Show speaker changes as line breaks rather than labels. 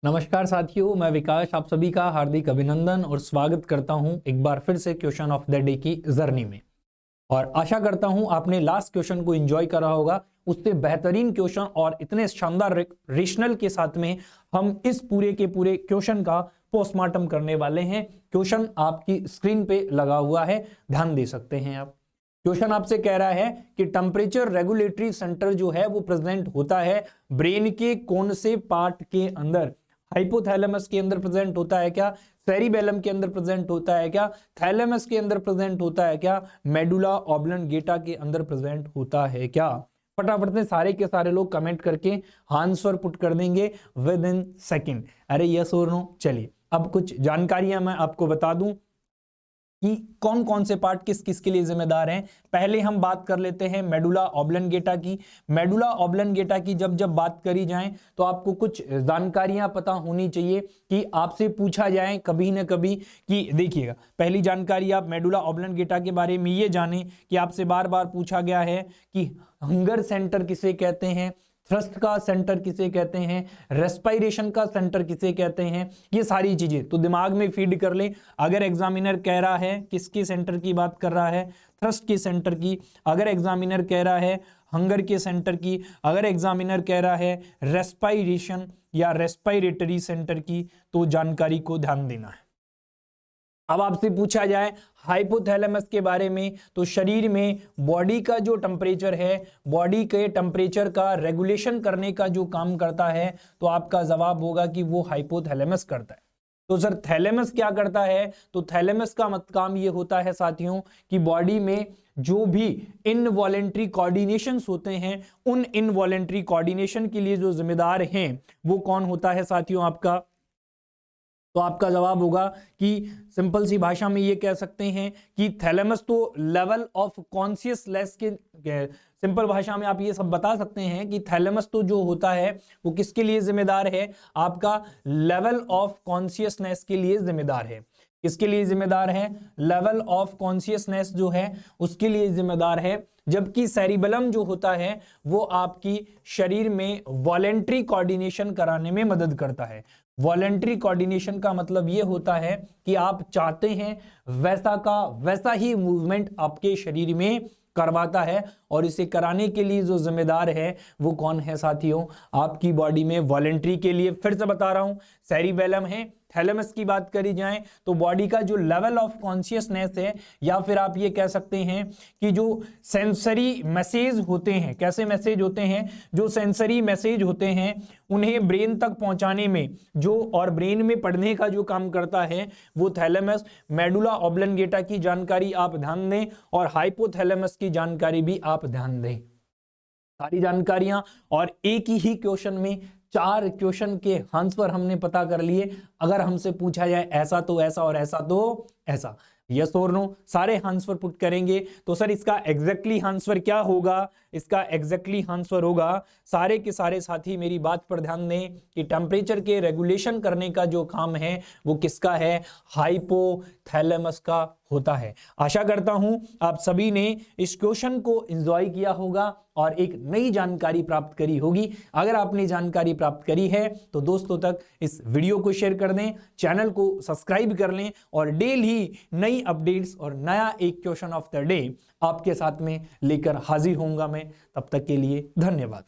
नमस्कार साथियों, मैं विकास आप सभी का हार्दिक अभिनंदन और स्वागत करता हूं एक बार फिर से क्वेश्चन ऑफ द डे की जर्नी में। और आशा करता हूं आपने लास्ट क्वेश्चन को एंजॉय करा होगा। उससे बेहतरीन क्वेश्चन और इतने शानदार रेशनल के साथ में हम इस पूरे के पूरे क्वेश्चन का पोस्टमार्टम करने वाले हैं। क्वेश्चन आपकी स्क्रीन पे लगा हुआ है, ध्यान दे सकते हैं आप। क्वेश्चन आपसे कह रहा है कि टेम्परेचर रेगुलेटरी सेंटर जो है वो प्रेजेंट होता है ब्रेन के कौन से पार्ट के अंदर? हाइपोथैलेमस के अंदर प्रेजेंट होता है क्या? सेरिबेलम के अंदर प्रेजेंट होता है क्या? थैलेमस के अंदर प्रेजेंट होता है क्या? मेडुला ऑब्लंगेटा के अंदर प्रेजेंट होता है क्या? फटाफट से सारे के सारे लोग कमेंट करके आंसर पुट कर देंगे विद इन सेकेंड। अरे यस और नो। चलिए अब कुछ जानकारियां मैं आपको बता दूं कि कौन कौन से पार्ट किस किस के लिए जिम्मेदार हैं। पहले हम बात कर लेते हैं मेडुला ऑब्लंगेटा की। मेडुला ऑब्लंगेटा की जब जब बात करी जाए तो आपको कुछ जानकारियां पता होनी चाहिए कि आपसे पूछा जाए कभी न कभी कि देखिएगा, पहली जानकारी आप मेडुला ऑब्लंगेटा के बारे में ये जाने कि आपसे बार बार पूछा गया है कि हंगर सेंटर किसे कहते हैं, थ्रस्ट का सेंटर किसे कहते हैं, रेस्पिरेशन का सेंटर किसे कहते हैं। ये सारी चीजें तो दिमाग में फीड कर लें। अगर एग्जामिनर कह रहा है किसके सेंटर की बात कर रहा है, थ्रस्ट के सेंटर की। अगर एग्जामिनर कह रहा है हंगर के सेंटर की, अगर एग्जामिनर कह रहा है रेस्पिरेशन या रेस्पिरेटरी सेंटर की, तो जानकारी को ध्यान देना है। अब आपसे पूछा जाए हाइपोथैलेमस के बारे में तो शरीर में बॉडी का जो टेम्परेचर है, बॉडी के टेम्परेचर का रेगुलेशन करने का जो काम करता है, तो आपका जवाब होगा कि वो हाइपोथैलेमस करता है। तो सर थैलेमस क्या करता है? तो थैलेमस का काम ये होता है साथियों कि बॉडी में जो भी इनवॉलेंट्री कोऑर्डिनेशंस होते हैं, उन इनवॉलेंट्री कोऑर्डिनेशन के लिए जो जिम्मेदार हैं वो कौन होता है साथियों आपका? तो आपका जवाब होगा कि सिंपल सी भाषा में ये कह सकते हैं कि थैलेमस तो लेवल ऑफ कॉन्शियसनेस के सिंपल भाषा में आप ये सब बता सकते हैं कि थैलेमस तो जो होता है वो किसके लिए जिम्मेदार है? आपका लेवल ऑफ कॉन्शियसनेस के लिए जिम्मेदार है। किसके लिए जिम्मेदार है? लेवल ऑफ कॉन्शियसनेस जो है उसके लिए जिम्मेदार है। जबकि सेरिबेलम जो होता है वो आपकी शरीर में वॉलेंट्री कोऑर्डिनेशन कराने में मदद करता है। वॉलेंट्री कोऑर्डिनेशन का मतलब ये होता है कि आप चाहते हैं वैसा का वैसा ही मूवमेंट आपके शरीर में करवाता है, और इसे कराने के लिए जो जिम्मेदार है वो कौन है साथियों? आपकी बॉडी में वॉलेंट्री के लिए, फिर से बता रहा हूं, सेरिबेलम है। थैलेमस की बात करी जाए तो बॉडी का जो लेवल ऑफ कॉन्शियसनेस है, या फिर आप ये कह सकते हैं कि जो सेंसरी मैसेज होते हैं, कैसे मैसेज होते हैं? जो सेंसरी मैसेज होते हैं उन्हें ब्रेन तक पहुंचाने में जो और ब्रेन में पढ़ने का जो काम करता है वो थैलेमस। मेडुला ऑब्लंगेटा की जानकारी आप ध्यान दें और हाइपोथैलेमस की जानकारी भी आप ध्यान दें। सारी जानकारियां और एक ही क्वेश्चन में 4 क्वेश्चन के आंसर हमने पता कर लिए। अगर हमसे पूछा जाए ऐसा तो ऐसा और ऐसा तो ऐसा, यस और नो, सारे आंसर पुट करेंगे। तो सर इसका एग्जैक्टली आंसर क्या होगा? इसका एग्जैक्टली आंसर होगा, सारे के सारे साथी मेरी बात पर ध्यान दें कि टेम्परेचर के रेगुलेशन करने का जो काम है वो किसका है? हाइपोथैलेमस का होता है। आशा करता हूं आप सभी ने इस क्वेश्चन को एंजॉय किया होगा और एक नई जानकारी प्राप्त करी होगी। अगर आपने जानकारी प्राप्त करी है तो दोस्तों तक इस वीडियो को शेयर कर दें, चैनल को सब्सक्राइब कर लें और डेली नई अपडेट्स और नया एक क्वेश्चन ऑफ द डे आपके साथ में लेकर हाजिर होऊंगा मैं। तब तक के लिए धन्यवाद।